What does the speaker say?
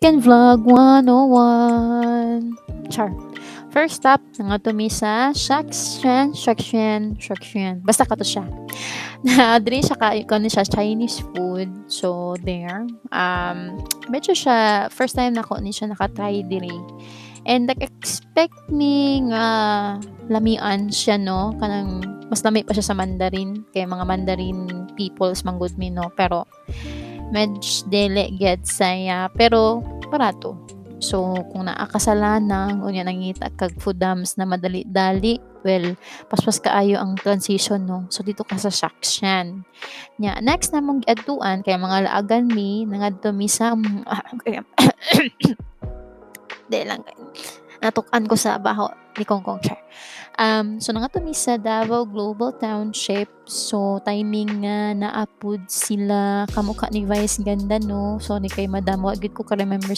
Ken Vlog 101. Char. First stop, nangato mi sa Shakshuan. Basta kato siya. Na diri siya kung siya Chinese food. So there. Medyo siya first time nako ni siya nakatry diri. And expect me nga lamian siya no kanang mas lami pa siya sa Mandarin kay mga Mandarin peoples manggod mi no pero medj dili get saya pero barato. So kung naa ka sa lanang unya nangita kag foodams na madali-dali, well paspas kaayo ang transition no. So dito ka sa Shakshan. Nya next namong giadtuan kay mga laagan mi nangadto mi sa di lang natukan ko sa baho ni Kongkong Char. So nangadto mi sa Davao Global Township. So timing nga naapod sila kamukha ni Vice ganda no. So ni kay Madam wa gid ko ka remember